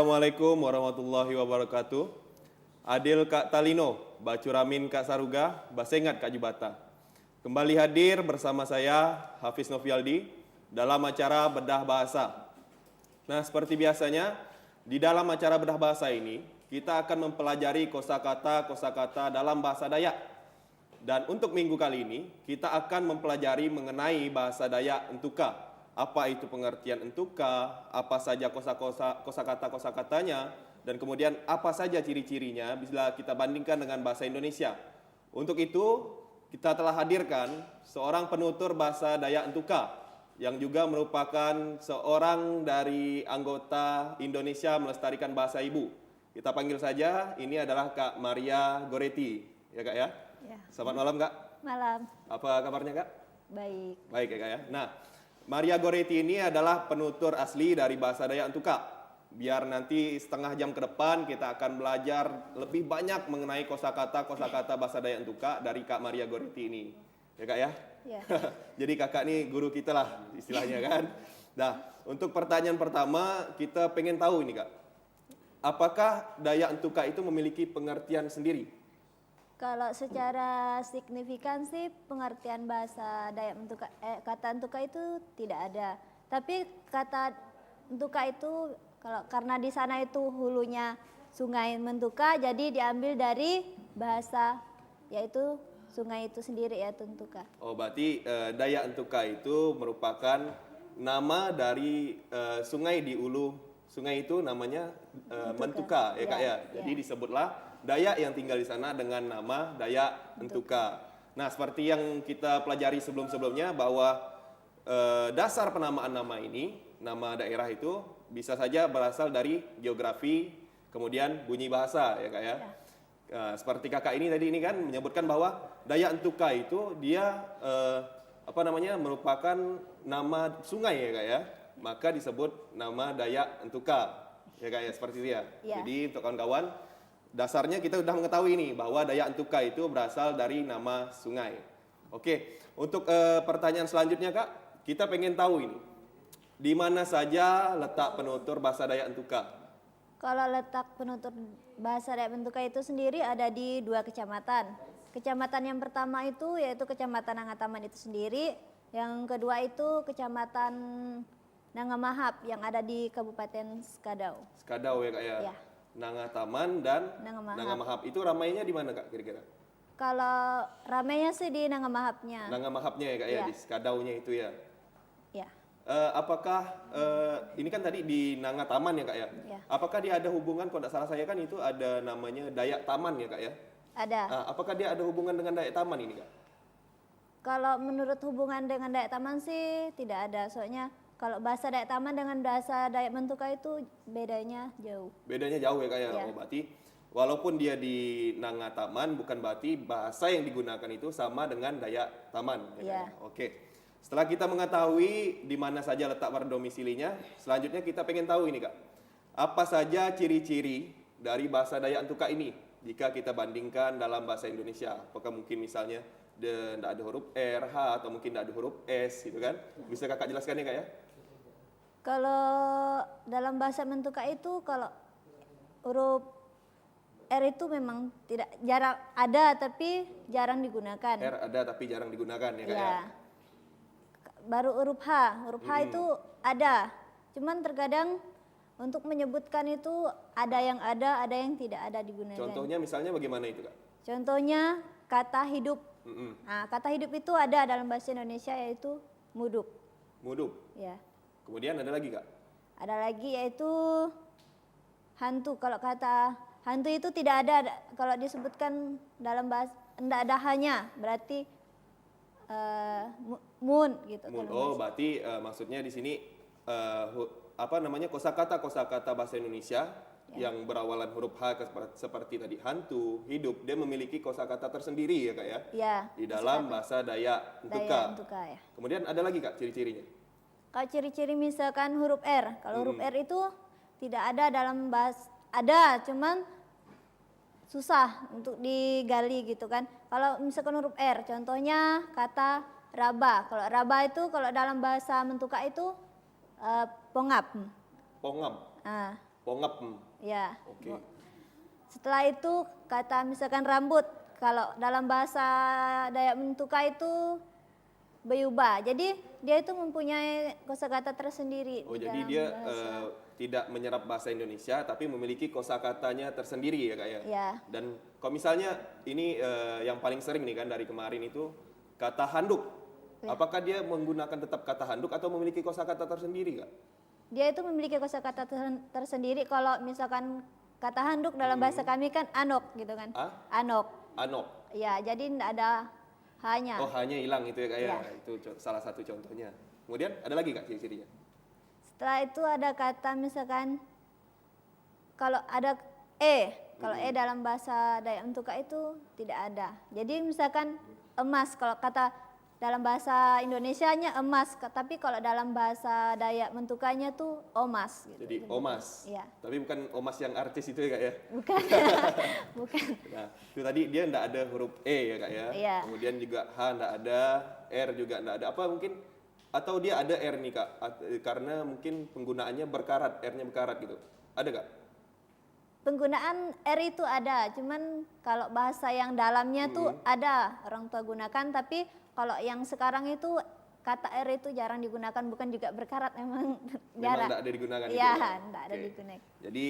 Assalamualaikum warahmatullahi wabarakatuh. Adil Kak Talino, Bacuramin Kak Saruga, Basengat Kak Jubata. Kembali hadir bersama saya, Hafiz Novialdi, dalam acara Bedah Bahasa. Nah, seperti biasanya, di dalam acara Bedah Bahasa ini, kita akan mempelajari kosakata dalam bahasa Dayak. Dan untuk minggu kali ini, kita akan mempelajari mengenai bahasa Dayak Entuka. Apa itu pengertian Entuka, apa saja kosakatanya, dan kemudian apa saja ciri-cirinya bila kita bandingkan dengan bahasa Indonesia. Untuk itu, kita telah hadirkan seorang penutur bahasa Dayak Entuka yang juga merupakan seorang dari anggota Indonesia Melestarikan Bahasa Ibu. Kita panggil saja, ini adalah Kak Maria Goretti, ya Kak ya? Ya. Selamat malam Kak. Malam. Apa kabarnya Kak? Baik. Baik ya Kak ya. Nah, Maria Goretti ini adalah penutur asli dari bahasa Dayak Entuka. Biar nanti setengah jam ke depan kita akan belajar lebih banyak mengenai kosakata bahasa Dayak Entuka dari Kak Maria Goretti ini. Ya Kak ya? Ya. Jadi kakak nih guru kita lah istilahnya kan. Nah, untuk pertanyaan pertama kita pengen tahu ini Kak. Apakah Dayak Entuka itu memiliki pengertian sendiri? Kalau secara signifikan sih pengertian bahasa Dayak Entuka, kata Entuka itu tidak ada. Tapi kata Entuka itu karena di sana itu hulunya Sungai Mentuka, jadi diambil dari bahasa yaitu sungai itu sendiri ya Entuka. Oh, berarti Dayak Entuka itu merupakan nama dari sungai di ulu sungai itu namanya Mentuka ya Kak ya. Jadi disebutlah Dayak yang tinggal di sana dengan nama Dayak Entuka. Nah, seperti yang kita pelajari sebelum-sebelumnya bahwa dasar penamaan nama ini, nama daerah itu bisa saja berasal dari geografi, kemudian bunyi bahasa ya Kak ya. Seperti kakak ini tadi ini kan menyebutkan bahwa Dayak Entuka itu dia merupakan nama sungai ya Kak ya. Maka disebut nama Dayak Entuka ya Kak ya, seperti itu ya. Jadi untuk kawan-kawan, dasarnya kita sudah mengetahui ini bahwa Dayak Entuka itu berasal dari nama sungai. Oke, untuk pertanyaan selanjutnya Kak, kita pengen tahu ini. Di mana saja letak penutur bahasa Dayak Entuka? Kalau letak penutur bahasa Dayak Entuka itu sendiri ada di 2 kecamatan. Kecamatan yang pertama itu yaitu Kecamatan Nangataman itu sendiri. Yang kedua itu Kecamatan Nangamahap yang ada di Kabupaten Skadau. Skadau ya Kak ya? Ya. Nangataman dan Nangamahap. Itu ramainya di mana Kak kira-kira? Kalau ramainya sih di Nangamahapnya. Nangamahapnya ya Kak ya, di Skadaunya itu ya? Ya. Apakah ini kan tadi di Nangataman ya Kak ya? Ya. Apakah dia ada hubungan, kalau tidak salah saya kan itu ada namanya Dayak Taman ya Kak ya? Ada. Apakah dia ada hubungan dengan Dayak Taman ini Kak? Kalau menurut hubungan dengan Dayak Taman sih tidak ada. Soalnya kalau bahasa Dayak Taman dengan bahasa Dayak Mentuka itu bedanya jauh. Bedanya jauh ya Kak ya? Ya. Oh, berarti walaupun dia di Nangataman bukan berarti bahasa yang digunakan itu sama dengan Dayak Taman. Ya. Oke. Setelah kita mengetahui di mana saja letak berdomisilinya, selanjutnya kita pengen tahu ini Kak. Apa saja ciri-ciri dari bahasa Dayak Entuka ini jika kita bandingkan dalam bahasa Indonesia? Apakah mungkin misalnya tidak ada huruf R, H, atau mungkin tidak ada huruf S gitu kan? Bisa Kakak jelaskan ya Kak ya? Kalau dalam bahasa Mentuka itu kalau huruf R itu memang jarang ada tapi jarang digunakan. R ada tapi jarang digunakan ya Kak ya? Baru huruf H itu ada. Cuman terkadang untuk menyebutkan itu ada yang tidak ada digunakan. Contohnya misalnya bagaimana itu Kak? Contohnya kata hidup. Nah, kata hidup itu ada dalam bahasa Indonesia yaitu mudup. Mudup. Ya. Kemudian ada lagi Kak? Ada lagi yaitu hantu. Kalau kata hantu itu tidak ada kalau disebutkan dalam bahasa, tidak ada hanya, berarti moon gitu. Moon. Oh, berarti maksudnya di sini kosakata bahasa Indonesia yang berawalan huruf H seperti tadi hantu, hidup, dia memiliki kosakata tersendiri ya Kak ya? Ya. Di dalam bahasa Dayak Entuka. Ya. Kemudian ada lagi Kak ciri-cirinya? Kalau ciri-ciri misalkan huruf R. Kalau huruf R itu tidak ada dalam bahasa, ada cuman susah untuk digali gitu kan. Kalau misalkan huruf R, contohnya kata raba. Kalau raba itu kalau dalam bahasa Mentuka itu pongap. Pongap. Pongep. Ya. Oke. Setelah itu kata misalkan rambut, kalau dalam bahasa Dayak Mentuka itu Bayuba. Jadi dia itu mempunyai kosakata tersendiri Oh, di jadi dalam dia bahasa. tidak menyerap bahasa Indonesia, tapi memiliki kosakatanya tersendiri ya kak ya. Ya. Dan kalau misalnya ini yang paling sering nih kan dari kemarin itu kata handuk. Ya. Apakah dia menggunakan tetap kata handuk atau memiliki kosakata tersendiri kak? Dia itu memiliki kosakata tersendiri. Kalau misalkan kata handuk dalam bahasa kami kan anok gitu kan. Ah? Anok. Anok. Ya, jadi tidak ada hanya. Oh, hanya hilang itu ya kak ya. Ya. Itu salah satu contohnya. Kemudian ada lagi kak ciri-cirinya? Setelah itu ada kata misalkan kalau ada kalau dalam bahasa Dayak Mentuka itu tidak ada. Jadi misalkan emas, kalau kata dalam bahasa Indonesianya emas, tapi kalau dalam bahasa Dayak Mentukanya tuh omas gitu. Jadi omas. Iya. Tapi bukan omas yang artis itu ya kak ya. Bukan. Bukan. Nah, itu tadi dia enggak ada huruf E ya kak ya. Iya. Kemudian juga H enggak ada, R juga enggak ada. Apa mungkin atau dia ada R nih kak? Karena mungkin penggunaannya berkarat, R-nya berkarat gitu. Ada kak? Penggunaan R itu ada, cuman kalau bahasa yang dalamnya tuh ada orang tua gunakan, tapi kalau yang sekarang itu kata R itu jarang digunakan, bukan juga berkarat, memang Memang jarang. enggak ada digunakan gitu Iya, ya? enggak ada Oke. digunakan. Jadi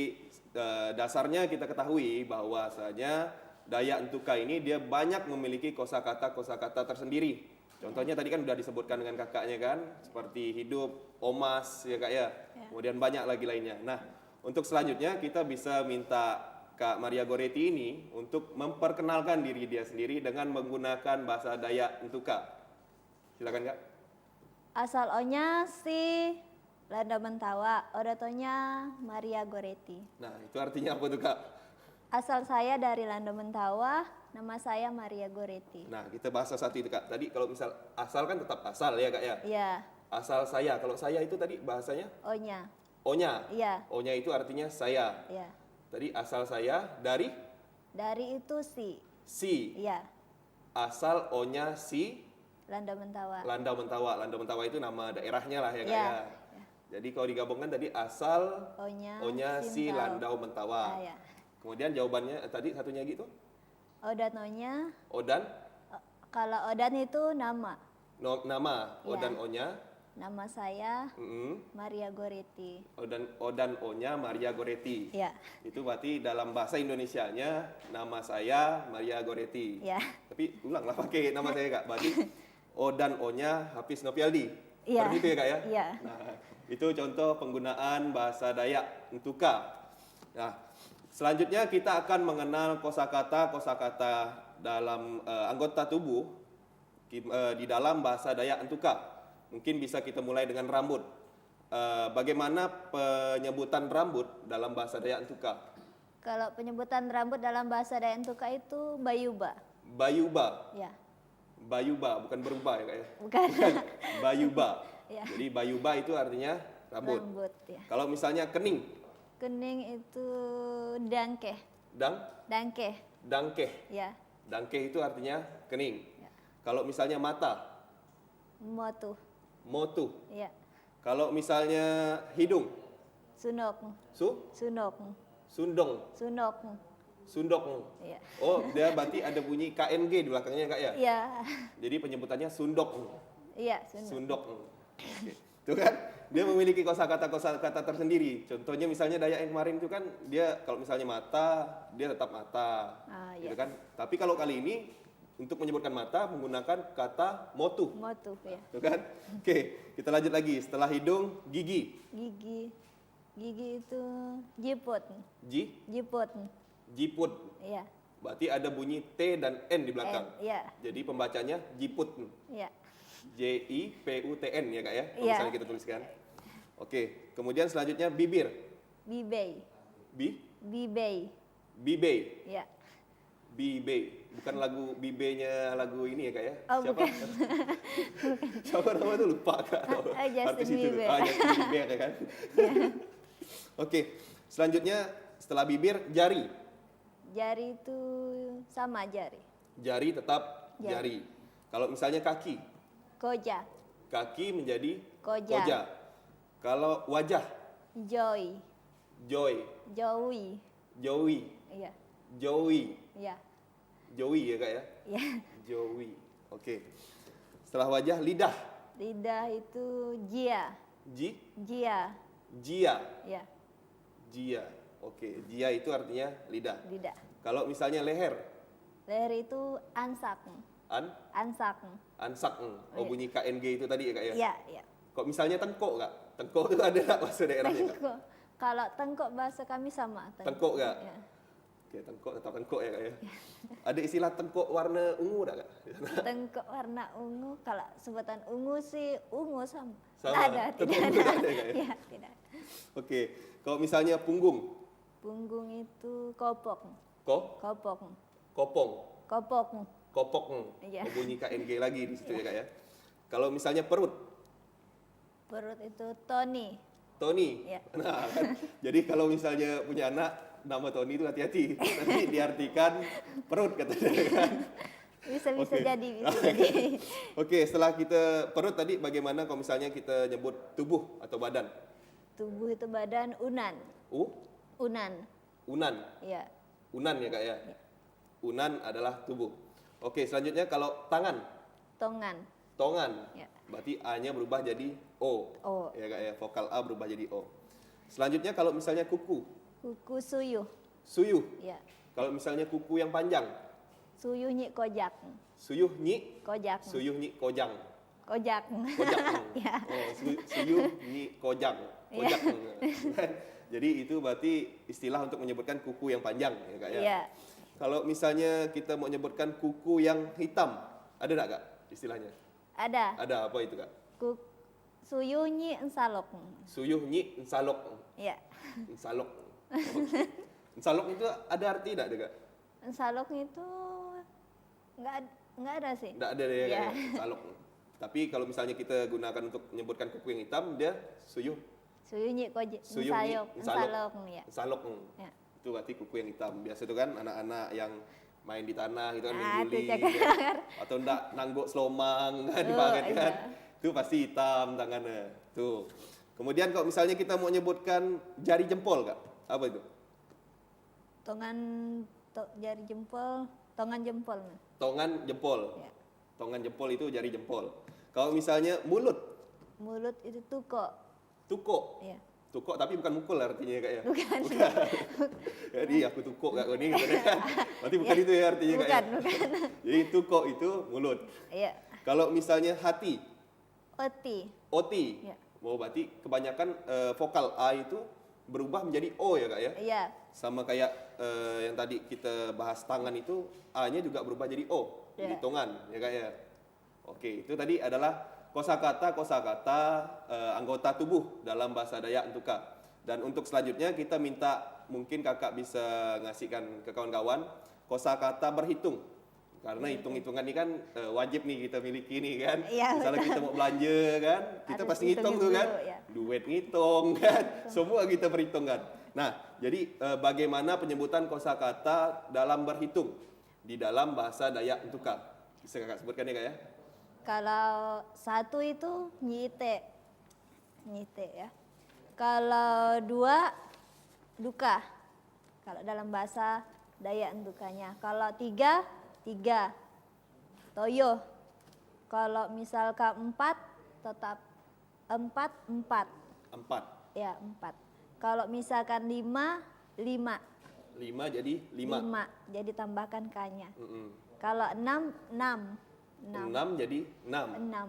dasarnya kita ketahui bahwasanya Dayak Entuka ini dia banyak memiliki kosakata tersendiri. Contohnya tadi kan udah disebutkan dengan kakaknya kan, seperti hidup, omas ya kak ya. Kemudian banyak lagi lainnya. Nah, untuk selanjutnya kita bisa minta Kak Maria Goretti ini untuk memperkenalkan diri dia sendiri dengan menggunakan bahasa Dayak Entuka. Silakan kak. Asal O-nya si Landa Mentawa, Odatonya Maria Goretti. Nah, itu artinya apa tuh kak? Asal saya dari Landa Mentawa, nama saya Maria Goretti. Nah, kita bahas satu itu kak. Tadi kalau misal asal kan tetap asal ya kak ya. Iya, Asal saya. Kalau saya itu tadi bahasanya O-nya. O-nya. Iya, O-nya itu artinya saya. iya. Tadi asal saya dari Dari itu si. si. Iya, Asal O-nya si Landa Mentawa. Landau Mentawa. Landau Mentawa itu nama daerahnya lah ya kak Iya. ya. Jadi kalau digabungkan tadi asal O-nya si Sintau. Landau Mentawa. Ah, ya. Kemudian jawabannya tadi satunya gitu. Odatonya, Odan kalau Odan itu nama. nama. Iya. Odan O-nya. Nama saya Mm-mm. Maria Goretti. Odan O-nya Maria Goretti. Ya, Itu berarti dalam bahasa Indonesianya nama saya Maria Goretti. ya. Tapi ulanglah pakai nama saya kak. Berarti O dan O-nya Hafiz Novialdi. Iya. Seperti itu ya kak ya? Iya. Nah, itu contoh penggunaan bahasa Dayak Entuka. Nah, selanjutnya kita akan mengenal kosakata dalam anggota tubuh di dalam bahasa Dayak Entuka. Mungkin bisa kita mulai dengan rambut. Bagaimana penyebutan rambut dalam bahasa Dayak Entuka? Kalau penyebutan rambut dalam bahasa Dayak Entuka itu Bayuba. Bayuba. Ya, Bayuba, bukan berubah ya kak ya? bukan. Bayuba. Ya. Jadi bayuba itu artinya rambut. Rambut, ya. Kalau misalnya kening, Kening itu dangkeh. Dangkeh, dangkeh. ya. Dangkeh itu artinya kening. Ya. Kalau misalnya mata, Motu, motu. ya. Kalau misalnya hidung, Sunok, Sunok, sundong, Sunok, sundok. ya. Oh, dia berarti ada bunyi KNG di belakangnya kak ya? Iya, Jadi penyebutannya sundok. iya, Sunok. Sundok. Oke. Itu kan dia memiliki kosakata tersendiri. Contohnya misalnya Dayak yang kemarin itu kan dia kalau misalnya mata, dia tetap mata. Ah, Gitu iya. kan? Tapi kalau kali ini untuk menyebutkan mata menggunakan kata motu. Motu, ya. Itu kan? Oke, kita lanjut lagi. Setelah hidung, gigi. Gigi itu jiput, jiput, Jiput. ya. Berarti ada bunyi T dan N di belakang. Ya, Jadi pembacanya jiput. ya. JIPUTN ya kak ya? Kalau Iya. misalnya kita tuliskan. Oke, kemudian selanjutnya bibir. Bibei, bibei, Bibei. ya. Bibei. Bukan lagu Bibenya lagu ini ya kak ya? Oh, Siapa? bukan. Siapa nama itu lupa kak. Justin Artis itu. Bieber. Justin Bieber ya kan? Oke, selanjutnya setelah bibir, jari. Jari itu sama jari. Jari tetap Jari. jari. Kalau misalnya kaki, Koja, kaki menjadi koja, koja. Kalau wajah, joy, Joy, Jowi. Joey, Iya. Joey, Iya. Joey ya Kak ya? Iya. Joey. Oke. Setelah wajah, lidah. Lidah itu Jia. Ji, Jia. Jia, Ya, Jia. Oke, Jia itu artinya lidah. lidah. Kalau misalnya leher, Leher itu Ansak. Ansak. Ansak. Oh, iya. bunyi KNG itu tadi ya Kak ya? Iya, iya. Kok misalnya tengkok Kak? Tengkok itu ada nggak bahasa daerahnya Kak? Tengkok. Kalau tengkok bahasa kami sama. Tengkok nggak? Ya. Oke, tengkok atau tengkok ya Kak ya? Ada istilah tengkok warna ungu nggak Kak? Tengkok warna ungu. Kalau sebutan ungu sih ungu sama. Sama? Tidak ada, Tengkok tidak ungu ada. tidak ada, Kak, ya? Iya, tidak. Oke, kalau misalnya punggung, Punggung itu kopok. kopong, Kopok. kopok. Iya. Oh, bunyi KNG lagi di situ ya Kak ya? Kalau misalnya perut, Perut itu Tony. Tony. Iya. Nah, kan? Jadi kalau misalnya punya anak nama Tony itu hati-hati. Nanti diartikan perut katanya kan. Bisa Oke. jadi, bisa jadi. Oke, setelah kita perut tadi bagaimana kalau misalnya kita nyebut tubuh atau badan? Tubuh itu badan Unan. Unan. Unan. Iya. Unan ya Kak ya? Unan adalah tubuh. Oke, selanjutnya kalau tangan, Tongan. tongan. Ya. Berarti A-nya berubah jadi O. O. Ya Kak ya, vokal A berubah jadi O. Selanjutnya kalau misalnya kuku, Kuku Suyuh. suyuh. Ya. Kalau misalnya kuku yang panjang, Suyuh Nyik Kojak. suyuh nyi, Kojak. suyuh nyi kojang. Kojak. Kojak. Ya. Oh, suyuh nyi kojang. Kojak. Jadi itu berarti istilah untuk menyebutkan kuku yang panjang ya Kak ya. Iya. Kalau misalnya kita mau menyebutkan kuku yang hitam, ada enggak Kak istilahnya? Ada. Ada apa itu Kak? Suyuh Nyik Ensalok. Suyuh nyi ensalok. Ya. Ensalok. Ensalok itu ada arti enggak ada Kak? Ensalok itu nggak ada sih. Enggak ada ya Kak Iya. ya, ensalok. Tapi kalau misalnya kita gunakan untuk menyebutkan kuku yang hitam, dia suyuh Suyuh Nyik Kojak. Suyuh Nyik Ensalok. Ya. ensalok. Ya. Itu berarti kuku yang hitam. Biasa itu kan anak-anak yang main di tanah gitu kan main Ah, itu guli cakap. kan. Atau enggak nangguk selomang kan dipakai iya. kan. Itu pasti hitam tangannya. Tuh. Kemudian kalau misalnya kita mau menyebutkan jari jempol Kak, apa itu? Jari jempol, tongan jempol. Tongan jempol. Ya. Tongan jempol itu jari jempol. Kalau misalnya mulut, Mulut itu tuko. tukuk. Ya. Tukuk tapi bukan mukul artinya Kak ya. Bukan. Jadi aku tukuk Kak ini gitu kan. Berarti bukan itu ya artinya Kak ya. Bukan. Jadi tukuk itu mulut. Iya. Kalau misalnya hati, Oti. oti. Ya. Oh, berarti kebanyakan vokal A itu berubah menjadi O ya Kak ya. Iya. Sama kayak yang tadi kita bahas tangan itu A-nya juga berubah jadi O. Jadi Ya. tongan ya Kak ya. Oke, itu tadi adalah kosakata anggota tubuh dalam bahasa Dayak Entuka. Dan untuk selanjutnya kita minta mungkin Kakak bisa ngasihkan ke kawan-kawan kosakata berhitung. Karena hitung-hitungan ini kan wajib nih kita miliki nih kan. Iya, Misalnya betul. kita mau belanja kan, kita Harus pasti ngitung tuh hitung kan. dulu, ya. Duit ngitung kan. Semua kita berhitung kan. Nah, jadi bagaimana penyebutan kosakata dalam berhitung di dalam bahasa Dayak Entuka? Bisa Kakak sebutkan ya Kak ya? Kalau satu itu nyite. Nyite ya. Kalau dua duka. Kalau dalam bahasa Dayak Entukanya. Kalau tiga toyo. Kalau misalkan empat tetap empat. 4. Ya, 4. Kalau misalkan 5 5 jadi 5. Jadi tambahkan K-nya. Mm-mm. Kalau 6 6 jadi 6. 6. Nah,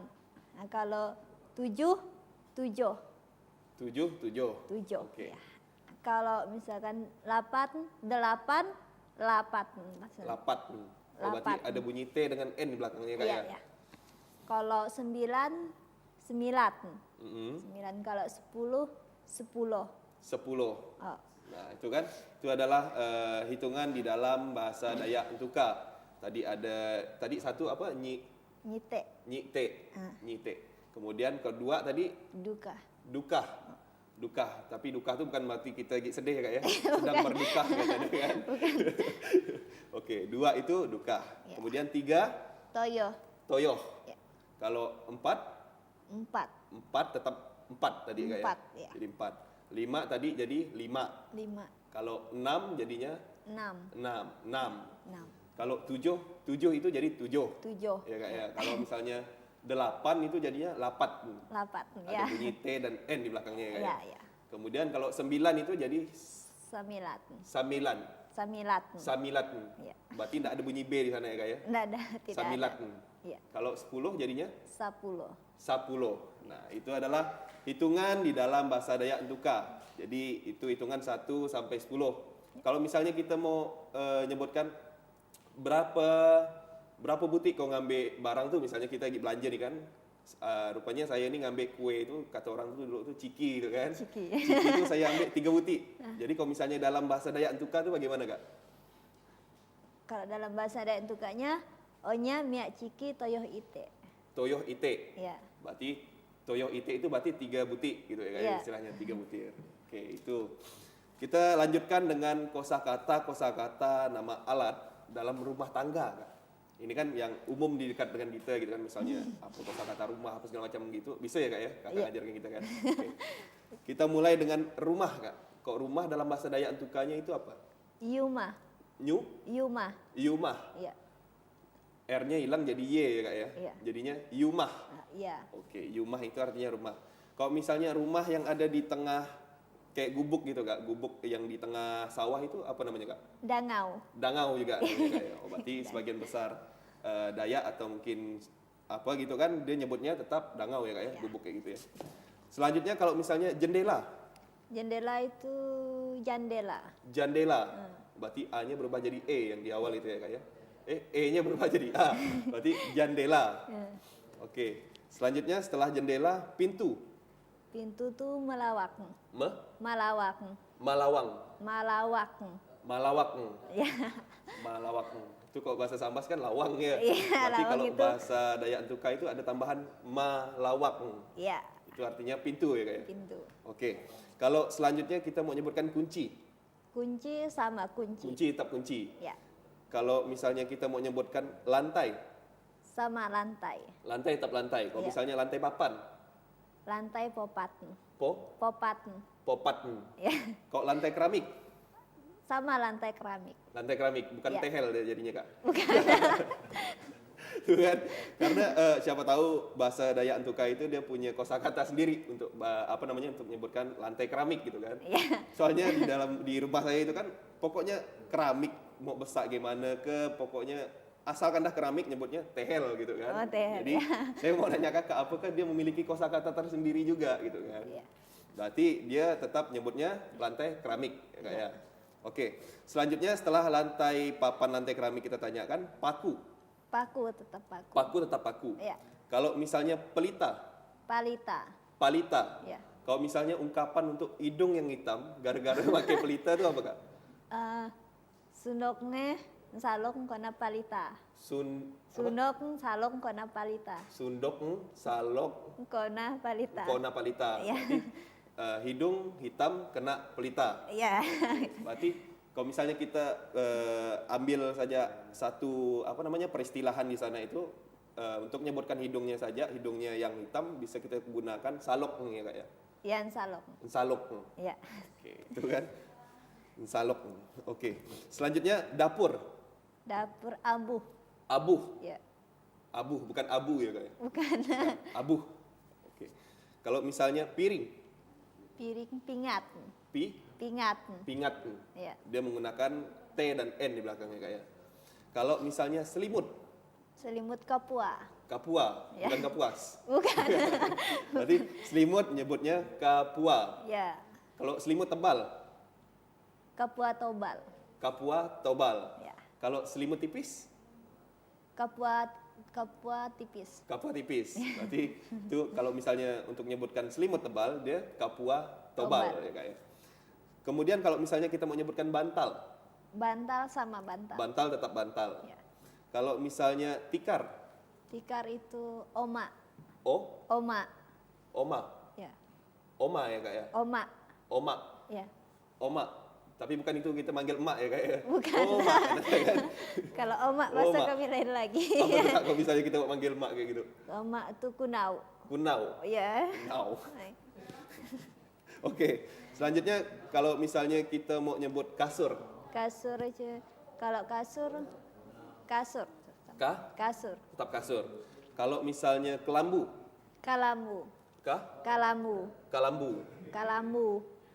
kalau 7 7. 7. 7. Oke. Ya. Kalau misalkan 8. 8. Oh, berarti ada bunyi T dengan N di belakangnya Kak Iya, ya? ya. Kalau 9. 9. Mm-mm. 9. Kalau 10. 10. 10. Oh. Nah, itu kan itu adalah hitungan di dalam bahasa Dayak Entuka. Tadi satu apa? Nyite. Nyite. Ah. Nyite. Kemudian kedua tadi Duka. duka. Duka, tapi duka itu bukan berarti kita lagi sedih ya Kak ya. Sedang berduka katanya kan. Oke, 2 itu duka. Ya. Kemudian 3 Toyo. toyoh. Ya. Kalau 4 4. 4 tetap 4 tadi Kak ya. 4, ya. Jadi 4. 5 tadi jadi 5. 5, Kalau 6 jadinya 6, 6. 6. 6, Kalau 7 itu jadi 7. 7, Ya Kak ya. Kalau misalnya 8 itu jadinya 8. 8, Ada ya. bunyi T dan N di belakangnya ya Kak Ya, ya. ya. Kemudian kalau 9 itu jadi 9, 9. 9. Samilat. Ya. Berarti tidak ada bunyi B di sana ya Kak ya. Tidak ada, tidak Samilat. ada. Ya. Kalau 10 jadinya 10. 10. Nah, itu adalah hitungan di dalam bahasa Dayak Entuka. Jadi itu hitungan 1 sampai 10. Kalau misalnya kita mau nyebutkan berapa butik kau ngambil barang tuh, misalnya kita lagi belanja nih kan. Rupanya saya ini ngambil kue itu, kata orang tuh dulu tuh ciki gitu kan. Ciki. Ciki itu saya ambil 3 butik. Jadi kalau misalnya dalam bahasa Dayak Entuka tuh bagaimana Kak? Kalau dalam bahasa Dayak Entukanya, onya miak ciki toyoh ite. Toyoh ite. Ya. Berarti toyoh ite itu berarti 3 butik gitu ya Kak, Iya. istilahnya 3 butir. Oke, itu. Kita lanjutkan dengan kosakata nama alat dalam rumah tangga Kak. Ini kan yang umum di dekat dengan kita gitu kan, misalnya apa kosakata rumah apa segala macam gitu. Bisa ya Kak ya? Kakak Iya. ajarkan kita kan. Oke. Kita mulai dengan rumah Kak. Kok rumah dalam bahasa Dayak Entukanya itu apa? Yuma. Yuma. Yumah. Ya. R-nya hilang jadi Y ya Kak ya. Iya. Jadinya yumah. Ya. Oke, yumah itu artinya rumah. Kalau misalnya rumah yang ada di tengah kayak gubuk gitu Kak, gubuk yang di tengah sawah itu apa namanya Kak? Dangau. Dangau juga namanya Kak ya. Oh, berarti sebagian besar Dayak atau mungkin apa gitu kan dia nyebutnya tetap dangau ya Kak ya, Ya. gubuk kayak gitu ya. Selanjutnya kalau misalnya jendela, Jendela itu jandela. jandela. Berarti A-nya berubah jadi E yang di awal itu ya Kak ya. E-nya berubah jadi A. Berarti jandela. Ya. Oke. Selanjutnya setelah jendela, pintu. Pintu tuh melawak. Me, Malawak. malawang. Malawak. Malawak. Ya. Malawak. Itu kalau bahasa Sambas kan lawang ya. Iya, Berarti lawang kalau itu. bahasa Dayak Entuka itu ada tambahan malawak. Ya. Itu artinya pintu ya kayak. Pintu. Oke. Kalau selanjutnya kita mau nyebutkan kunci. Kunci sama kunci. Kunci tetap kunci. Ya. Kalau misalnya kita mau nyebutkan lantai, Sama lantai. lantai tetap lantai. Kalau Iya. misalnya lantai papan, Lantai popat. popat. Popat. Ya. Kok lantai keramik? Sama lantai keramik. Lantai keramik, bukan Iya. tehel dia jadinya Kak. Tuh kan? Karena siapa tahu bahasa Dayak Entuka itu dia punya kosakata sendiri untuk apa namanya untuk menyebutkan lantai keramik gitu kan. Ya. Soalnya di rumah saya itu kan pokoknya keramik mau besar gimana ke pokoknya asalkan dah keramik nyebutnya tehel gitu kan. Oh, tehel, Jadi saya mau nanya Kakak apakah dia memiliki kosakata tersendiri juga gitu kan. Iya. Berarti dia tetap nyebutnya lantai keramik ya Kak ya. Oke. Selanjutnya setelah lantai papan lantai keramik kita tanyakan paku. Paku tetap paku. Paku tetap paku. Ya. Kalau misalnya pelita, Palita. palita. Ya. Kalau misalnya ungkapan untuk hidung yang hitam gara-gara pakai pelita itu apa Kak? Sundoknya salok kona palita. Sundok salok kona palita. Sundok, salok, Kona palita. kona palita. Ya. Berarti hidung hitam kena pelita. Ya. Berarti kalau misalnya kita ambil saja satu apa namanya peristilahan di sana itu untuk menyebutkan hidungnya saja, hidungnya yang hitam bisa kita gunakan salok ya Kak ya. Yan salok. Salok. Ya. Oke, itu kan. Salok. Oke. Selanjutnya dapur. Dapur abuh. Abuh. Ya. Abuh bukan abu ya Kak ya. Bukan. Abuh. Oke. Kalau misalnya piring, Piring pingat. Pingat. pingat. Ya. Dia menggunakan T dan N di belakangnya Kak ya. Kalau misalnya selimut, Selimut kapua. kapua, Ya. bukan kapuas. Bukan. Berarti selimut nyebutnya kapua. Ya. Kalau selimut tebal, Kapua tobal. kapua tobal. Ya. Kalau selimut tipis, Kapua tipis. kapua tipis. Berarti itu kalau misalnya untuk menyebutkan selimut tebal dia kapua tobal Tobal. ya Kak ya. Kemudian kalau misalnya kita mau menyebutkan bantal, Bantal sama bantal. bantal tetap bantal. Ya. Kalau misalnya tikar, Tikar itu oma. o, Oma. oma, Ya. oma ya Kak ya. Oma. Oma, Ya. oma. Tapi bukan itu kita manggil emak ya Kak ya. Bukan. Oma, kan? Kalau oma bahasa Oma. kami lain lagi. Apa tuh, Kak, kalau misalnya kita mau manggil emak kayak gitu? Oma itu kunau. Kunau. Ya. Kunau. Oke. Selanjutnya kalau misalnya kita mau nyebut kasur. Kasur aja. Kalau kasur, kasur. Kasur. Tetap kasur. Kalau misalnya kelambu. Kalamu. Kalamu. Kalambu. Kalamu.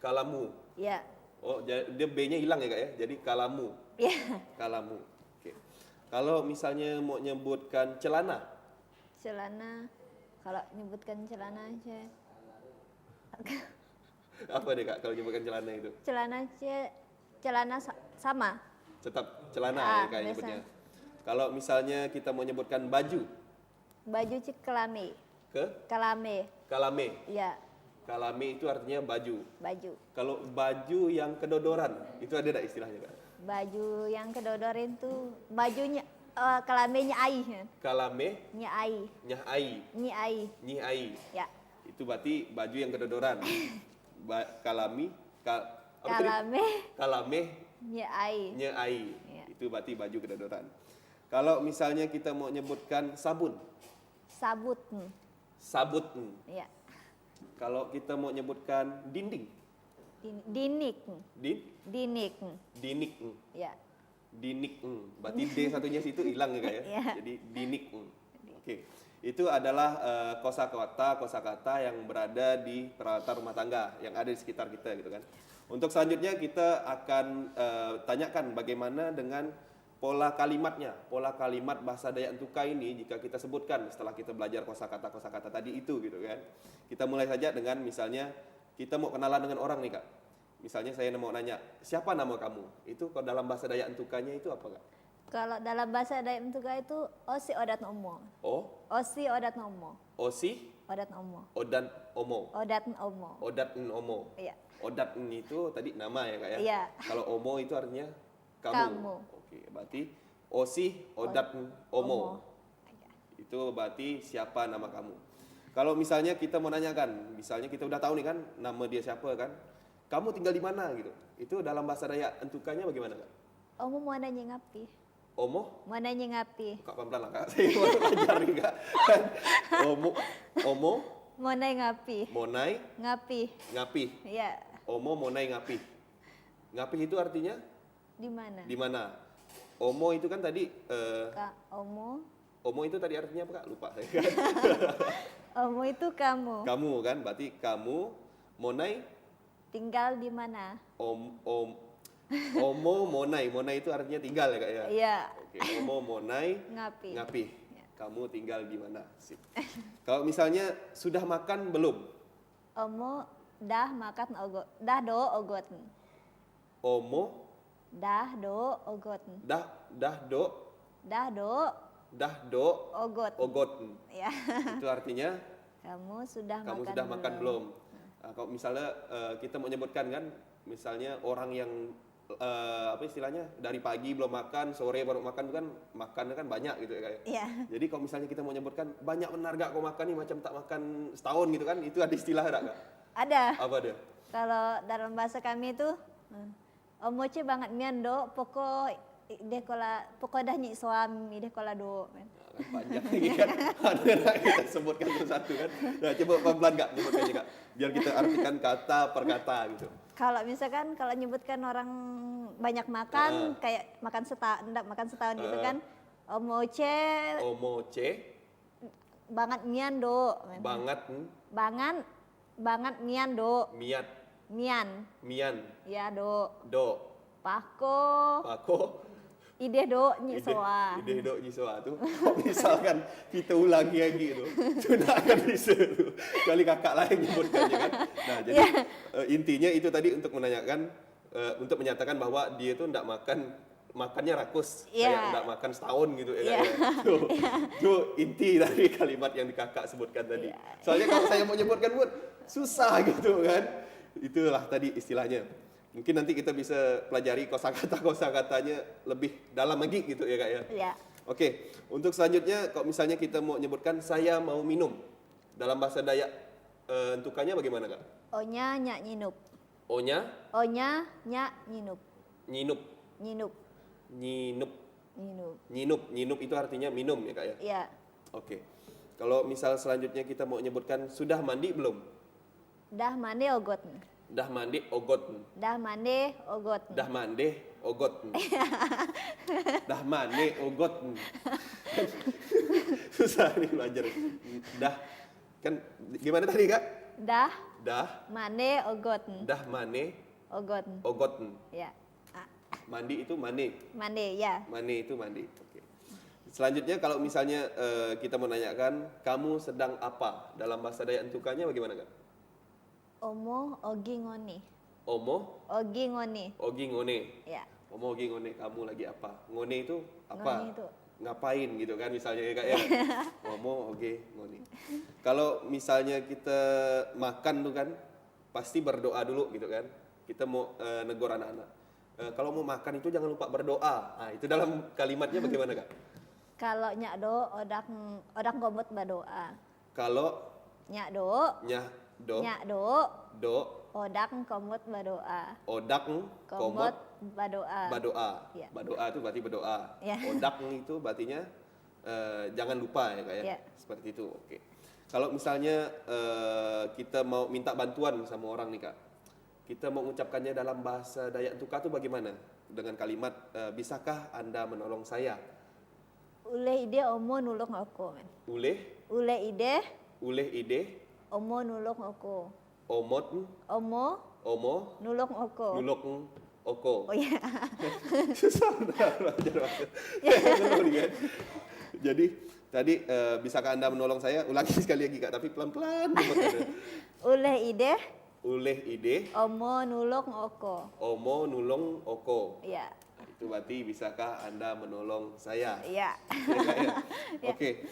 Kalamu. Ya. Oh, dia B-nya hilang ya Kak ya. Jadi kalamu. Ya. Kalamu. Oke. Kalau misalnya mau nyebutkan celana. Celana. Kalau nyebutkan celana aja. Apa deh Kak kalau nyebutkan celana itu? Celana sama. Tetap celana Ah, ya Kak biasa. nyebutnya. Kalau misalnya kita mau nyebutkan baju. Baju kelame. Kalame. Kalame. Ya, Kalame itu artinya baju. baju. Kalau baju yang kedodoran, itu ada enggak istilahnya Kak? Baju yang kedodorin tuh bajunya kelamenya ai. Kalame, Nya ai. nyah ai, Nyi ai. nyih ai. Ya. Itu berarti baju yang kedodoran. Kalami, apa tadi? Kalame Kalame, nya ai. nyah ai. Ya. Itu berarti baju kedodoran. Kalau misalnya kita mau nyebutkan sabun, Sabut. sabut. Ya. Kalau kita mau nyebutkan dinding, Dinik. Dinik. dinik. Ya. Dinik. Berarti D satunya situ hilang ya Kak ya. Iya. Jadi dinik. Oke. Itu adalah kosakata yang berada di peralatan rumah tangga yang ada di sekitar kita gitu kan. Untuk selanjutnya kita akan tanyakan bagaimana dengan pola kalimatnya. Pola kalimat bahasa Dayak Entuka ini jika kita sebutkan setelah kita belajar kosakata tadi itu gitu kan. Kita mulai saja dengan misalnya kita mau kenalan dengan orang nih Kak. Misalnya saya mau nanya, siapa nama kamu? Itu kalau dalam bahasa Dayak Entukanya itu apa Kak? Kalau dalam bahasa Dayak Entuka itu osi odat nomo. Osi odat nomo. Osi, Odat nomo. Odan Omo. Odat omo. Odat Omo. Iya. Odat itu tadi nama ya Kak ya? Iya. Kalau Omo itu artinya kamu. Kamu. Oke, berarti Osi Odat Omo. Iya. Itu berarti siapa nama kamu. Kalau misalnya kita mau nanyakan, misalnya kita udah tahu nih kan nama dia siapa kan, kamu tinggal di mana gitu. Itu dalam bahasa Dayak Entukanya bagaimana Kak? Omo mau nanya ngapi? Omo? Mau nanya ngapi? Kak pelan-pelan lah Kak, saya mau belajar nih Kak. Omo, Mau nanya ngapi? monai, Ngapi? ngapi. Ya. Omo, monai, ngapi. Ngapi itu artinya Di mana? di mana? Omo itu kan tadi, Kak Omo. Omo itu tadi artinya apa Kak? Lupa saya. Omo itu kamu. Kamu kan, berarti kamu, monai, Tinggal di mana? Omo, monai. Monai itu artinya tinggal ya Kak ya? Iya. Oke, Omo, monai, Ngapi. ngapi. Kamu tinggal di mana? Sip. Kalau misalnya sudah makan belum? Omo dah makan ogot. Dah do ogot. Omo, Dah do ogot. dah do, Dah do ogot. ogot. Ya. Itu artinya Kamu sudah kamu makan sudah makan belum? Nah, kalau misalnya kita menyebutkan kan, misalnya orang yang apa istilahnya dari pagi belum makan, sore baru makan itu kan makannya kan banyak gitu ya kayak. Iya. Jadi kalau misalnya kita mau menyebutkan banyak benar gak kau makan nih macam tak makan setahun gitu kan, itu ada istilah ada gak? Ada. Apa dia? Kalau dalam bahasa kami itu Omo ce banget mian do pokok dah nyik suami deh kola do. Nah, kan panjang lagi kan. Ada nak kita sebutkan satu-satu kan. Nah, coba pelan-pelan Kak, nyebutkannya Kak. Biar kita artikan kata per kata gitu. Kalau misalkan kalau nyebutkan orang banyak makan kayak makan setahun gitu kan. Omo ce banget mian do. Banget mian do. Mian. Ya do. Pako. Ide do nyisoa. Ide do nyisoa tuh. Kalau misalkan kita ulangi lagi itu, sudah akan bisa tuh. Kali kakak lain nyebutkannya kan. Nah, jadi intinya itu tadi untuk menanyakan, untuk menyatakan bahwa dia tuh makannya rakus, kayak enggak makan setahun gitu ya. Itu inti dari kalimat yang kakak sebutkan tadi. Soalnya kalau saya mau nyebutkan pun susah gitu kan. Itulah tadi istilahnya. Mungkin nanti kita bisa pelajari kosakatanya lebih dalam lagi gitu ya Kak ya. Iya. Oke, untuk selanjutnya kalau misalnya kita mau nyebutkan saya mau minum. Dalam bahasa Dayak entukannya bagaimana Kak? Onya nyak nyinup. Onya? Onya nyak nyinup. Nyinup. Nyinup. Nyinup. Nyinup. Nyinup. Nyinup itu artinya minum ya Kak ya? Iya. Oke. Kalau misal selanjutnya kita mau nyebutkan sudah mandi belum? Dah mandi ogot. Dah mandi ogot. Dah mande ogot. Dah mande ogot. Dah mane ogot. Susah nih belajar. Dah kan gimana tadi Kak? Dah Dah mane ogot. dah mane Ogot. ogot. Ya. Ah, Mandi itu mane. mande ya. Mane itu mandi. Oke. Selanjutnya kalau misalnya kita menanyakan kamu sedang apa dalam bahasa Dayak Entukanya bagaimana Kak? Omo ogi ngoni. Omo Ogi ngoni. ogi ngone. Ya. Omo ogi ngone, kamu lagi apa? Ngone itu apa? Ngoni itu. Ngapain gitu kan misalnya ya Kak ya. Omo oge ngone. Kalau misalnya kita makan tuh kan pasti berdoa dulu gitu kan. Kita mau negor anak-anak. Kalau mau makan itu jangan lupa berdoa. Nah, itu dalam kalimatnya bagaimana Kak? Kalau nyak do odang komot berdoa. Kalau Nyak do nyak do do odang komot berdoa. odak Komot komot berdoa. badoa. Ya. Badoa itu berarti berdoa. Ya. Odak itu berartinya jangan lupa ya Kak ya. Ya. Seperti itu. Oke. Kalau misalnya kita mau minta bantuan sama orang nih Kak. Kita mau mengucapkannya dalam bahasa Dayak Entuka itu bagaimana? Dengan kalimat bisakah Anda menolong saya? Ule ide omo nulung aku men. Uleh Ule ide ide omo nulung aku. omot Omo omo nulung aku. nulok oko. Oh ya. Susah benar belajar bahasa. Nulung kan? Jadi tadi bisakah Anda menolong saya? Ulangi sekali lagi Kak, tapi pelan-pelan. Ule ide Uleh ide omo nulung aku. omo nulong oko. Ya. Itu berarti bisakah Anda menolong saya? Ya. Ya, Kak, ya? Oke.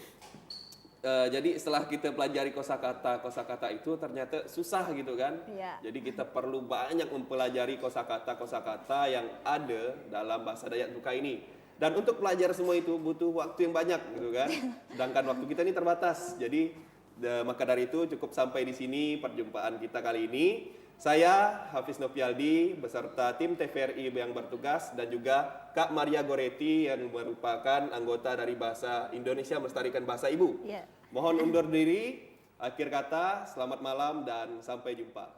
Jadi setelah kita pelajari kosakata itu ternyata susah gitu kan? Iya. Jadi kita perlu banyak mempelajari kosakata yang ada dalam bahasa Dayak Entuka ini. Dan untuk belajar semua itu butuh waktu yang banyak gitu kan? Sedangkan waktu kita ini terbatas. Jadi maka dari itu cukup sampai di sini perjumpaan kita kali ini. Saya Hafiz Novialdi beserta tim TVRI yang bertugas dan juga Kak Maria Goretti yang merupakan anggota dari Bahasa Indonesia Melestarikan Bahasa Ibu. Ya. Mohon undur diri. Akhir kata, selamat malam dan sampai jumpa.